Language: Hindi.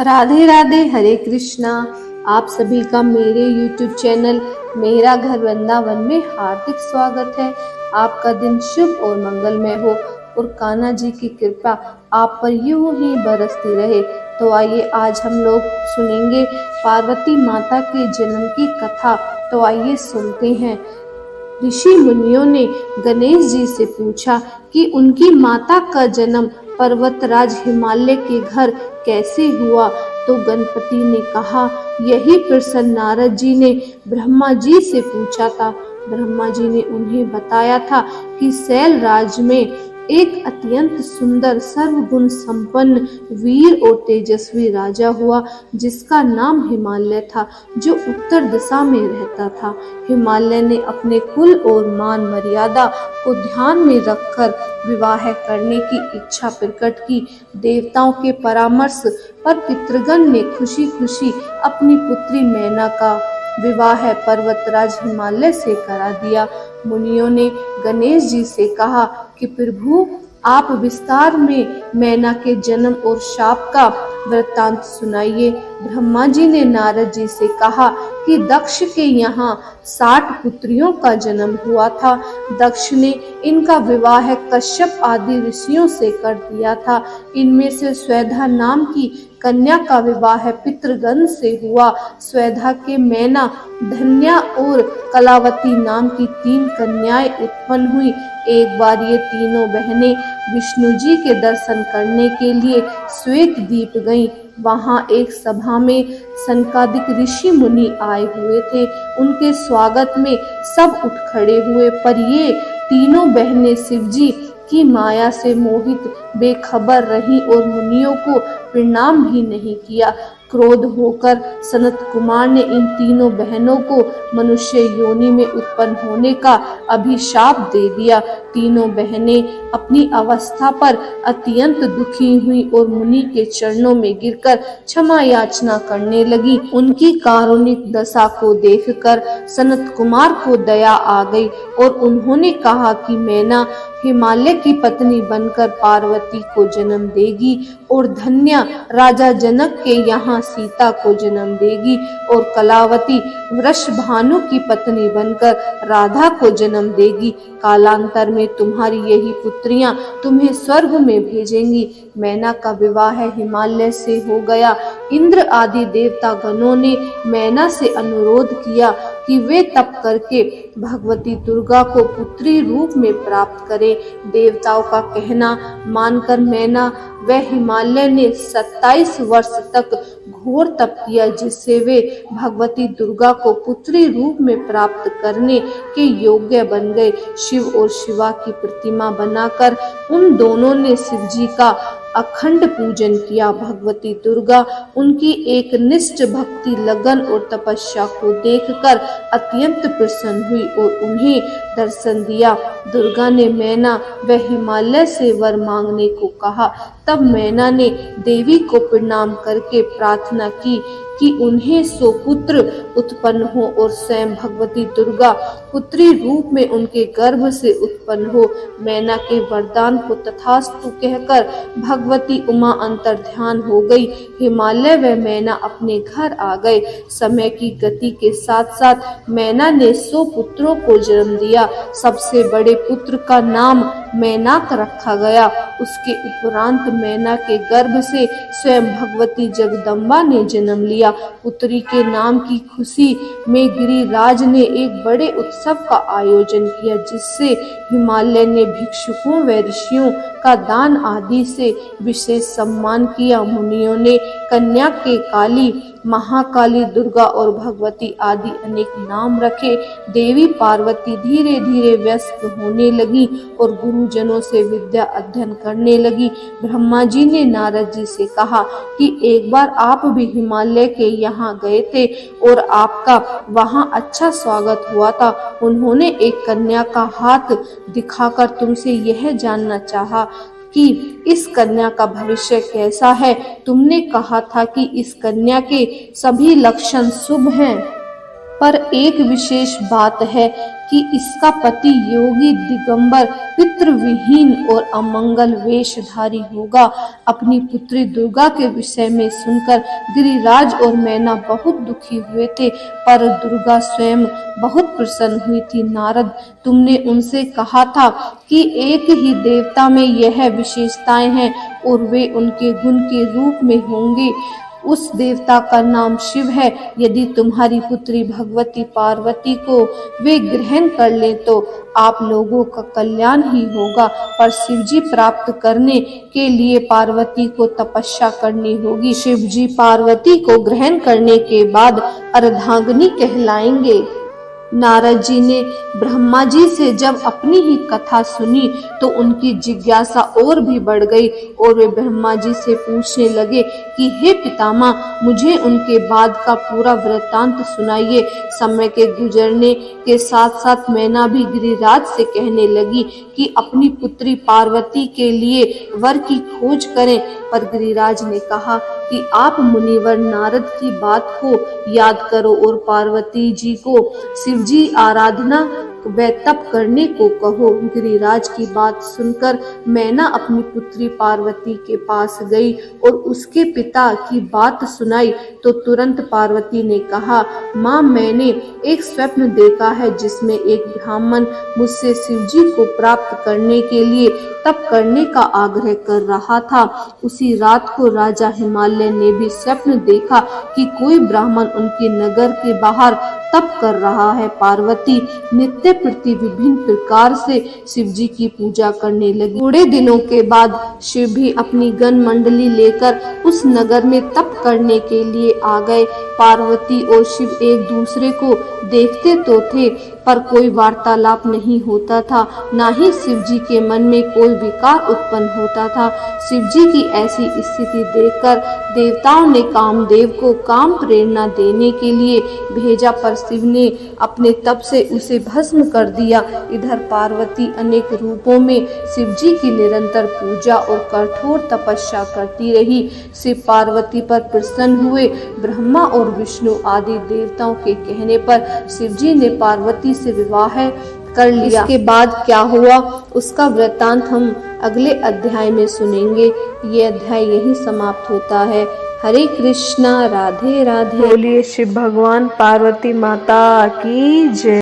राधे राधे, हरे कृष्णा। आप सभी का मेरे YouTube चैनल मेरा घर वृंदावन में हार्दिक स्वागत है। आपका दिन शुभ और मंगलमय हो और कान्हा जी की कृपा आप पर यूं ही बरसती रहे। तो आइए आज हम लोग सुनेंगे पार्वती माता के जन्म की कथा। तो आइए सुनते हैं। ऋषि मुनियों ने गणेश जी से पूछा कि उनकी माता का जन्म पर्वतराज हिमालय के घर कैसे हुआ। तो गणपति ने कहा, यही प्रश्न नारद जी ने ब्रह्मा जी से पूछा था। ब्रह्मा जी ने उन्हें बताया था कि शैल राज में एक अत्यंत सुंदर सर्वगुण संपन्न वीर और तेजस्वी राजा हुआ, जिसका नाम हिमालय था, जो उत्तर दिशा में रहता था। हिमालय ने अपने कुल और मान मर्यादा को ध्यान में रखकर विवाह करने की इच्छा प्रकट की। देवताओं के परामर्श पर पितृगण ने खुशी खुशी अपनी पुत्री मैना का विवाह पर्वतराज हिमालय से करा दिया। मुनियों ने गणेश जी से कहा कि प्रभु, आप विस्तार में मैना के जन्म और शाप का वृत्तांत सुनाइए। ब्रह्मा जी ने नारद जी से कहा कि दक्ष के यहाँ 60 पुत्रियों का जन्म हुआ था। दक्ष ने इनका विवाह कश्यप आदि ऋषियों से कर दिया था। इनमें से स्वैधा नाम की कन्या का विवाह पितृगण से हुआ। स्वैधा के मैना, धन्या और कलावती नाम की 3 कन्याएं उत्पन्न हुई। एक बार ये तीनों बहनें विष्णु जी के दर्शन करने के लिए श्वेत द्वीप गईं। वहां एक सभा में सनकादिक ऋषि मुनि आए हुए थे। उनके स्वागत में सब उठ खड़े हुए, पर ये तीनों बहनें शिवजी की माया से मोहित बेखबर रहीं और मुनियों को प्रणाम भी नहीं किया। क्रोध होकर सनत कुमार ने इन तीनों बहनों को मनुष्य योनि में उत्पन्न होने का अभिशाप दे दिया। तीनों बहनें अपनी अवस्था पर अत्यंत दुखी हुई और मुनि के चरणों में गिरकर क्षमा याचना करने लगी। उनकी कारुणिक दशा को देखकर सनत कुमार को दया आ गई और उन्होंने कहा कि मैना हिमालय की पत्नी बनकर पार्वती को जन्म देगी और धन्या राजा जनक के यहाँ सीता को जन्म देगी और कलावती वृषभानु की पत्नी बनकर राधा को जन्म देगी। कालांतर में तुम्हारी यही पुत्रियां तुम्हें स्वर्ग में भेजेंगी। मैना का विवाह हिमालय से हो गया। इंद्र आदि देवता गणों ने मैना से अनुरोध किया कि वे तप करके भगवती दुर्गा को पुत्री रूप में प्राप्त करें। देवताओं का कहना मानकर मैना व हिमालय ने 27 वर्ष तक घोर तप किया, जिससे वे भगवती दुर्गा को पुत्री रूप में प्राप्त करने के योग्य बन गए। शिव और शिवा की प्रतिमा बनाकर उन दोनों ने शिव जी का अखंड पूजन किया। भगवती दुर्गा उनकी एक निष्ठ भक्ति, लगन और तपस्या को देखकर अत्यंत प्रसन्न हुई और उन्हें दर्शन दिया। दुर्गा ने मैना व हिमालय से वर मांगने को कहा। तब मैना ने देवी को प्रणाम करके प्रार्थना की कि उन्हें सो पुत्र उत्पन्न हो और स्वयं भगवती दुर्गा पुत्री रूप में उनके गर्भ से उत्पन्न हो। मैना के वरदान को तथास्तु कहकर भगवती उमा अंतर ध्यान हो गई। हिमालय व मैना अपने घर आ गए। समय की गति के साथ साथ मैना ने 100 पुत्रों को जन्म दिया। सबसे बड़े पुत्र का नाम मैनाक रखा गया। उसके उपरांत मैना के गर्भ से स्वयं भगवती जगदम्बा ने जन्म लिया। पुत्री के नाम की खुशी में गिरिराज ने एक बड़े उत्सव का आयोजन किया, जिससे हिमालय ने भिक्षुकों व ऋषियों का दान आदि से विशेष सम्मान किया। मुनियों ने कन्या के काली, महाकाली, दुर्गा और भगवती आदि अनेक नाम रखे। देवी पार्वती धीरे धीरे व्यस्त होने लगी और गुरुजनों से विद्या अध्ययन करने लगी। ब्रह्मा जी ने नारद जी से कहा कि एक बार आप भी हिमालय के यहाँ गए थे और आपका वहाँ अच्छा स्वागत हुआ था। उन्होंने एक कन्या का हाथ दिखाकर तुमसे यह जानना चाहा कि इस कन्या का भविष्य कैसा है। तुमने कहा था कि इस कन्या के सभी लक्षण शुभ हैं। पर एक विशेष बात है कि इसका पति योगी दिगंबर पितृविहीन और अमंगल वेशधारी होगा। अपनी पुत्री दुर्गा के विषय में सुनकर गिरिराज और मैना बहुत दुखी हुए थे, पर दुर्गा स्वयं बहुत प्रसन्न हुई थी। नारद, तुमने उनसे कहा था कि एक ही देवता में यह विशेषताएं हैं और वे उनके गुण के रूप में होंगे। उस देवता का नाम शिव है। यदि तुम्हारी पुत्री भगवती पार्वती को वे ग्रहण कर लें तो आप लोगों का कल्याण ही होगा, पर शिवजी प्राप्त करने के लिए पार्वती को तपस्या करनी होगी। शिवजी पार्वती को ग्रहण करने के बाद अर्धांगिनी कहलाएंगे। नारद जी ने ब्रह्मा जी से जब अपनी ही कथा सुनी तो उनकी जिज्ञासा और भी बढ़ गई और वे ब्रह्मा जी से पूछने लगे कि हे पितामह, मुझे उनके बाद का पूरा वृत्तांत सुनाइए। समय के गुजरने के साथ साथ मैना भी गिरिराज से कहने लगी कि अपनी पुत्री पार्वती के लिए वर की खोज करें, पर गिरिराज ने कहा कि आप मुनिवर नारद की बात को याद करो और पार्वती जी को शिवजी आराधना व तप करने को कहो। गिरिराज की बात सुनकर मैना अपनी पुत्री पार्वती के पास गई और उसके पिता की बात सुनाई तो तुरंत पार्वती ने कहा, माँ, मैंने एक स्वप्न देखा है जिसमें एक ब्राह्मण मुझसे शिवजी को प्राप्त करने के लिए तप करने का आग्रह कर रहा था। उसी रात को राजा हिमालय ने भी स्वप्न देखा कि कोई ब्राह्मण उनके नगर के बाहर तप कर रहा है। पार्वती नित्य प्रति विभिन्न प्रकार से शिवजी की पूजा करने लगी। थोड़े दिनों के बाद शिव भी अपनी गण मंडली लेकर उस नगर में तप करने के लिए आ गए। पार्वती और शिव एक दूसरे को देखते तो थे पर कोई वार्तालाप नहीं होता था, ना ही शिवजी के मन में कोई विकार उत्पन्न होता था। शिवजी की ऐसी स्थिति देखकर देवताओं ने कामदेव को काम प्रेरणा देने के लिए भेजा, पर शिव ने अपने तप से उसे भस्म कर दिया। इधर पार्वती अनेक रूपों में शिवजी की निरंतर पूजा और कठोर तपस्या करती रही। शिव पार्वती पर प्रसन्न हुए। ब्रह्मा और विष्णु आदि देवताओं के कहने पर शिवजी ने पार्वती से विवाह कर लिया। इसके बाद क्या हुआ उसका वृत्तांत हम अगले अध्याय में सुनेंगे। ये अध्याय यहीं समाप्त होता है। हरे कृष्णा, राधे राधे। बोलिए शिव भगवान पार्वती माता की जय।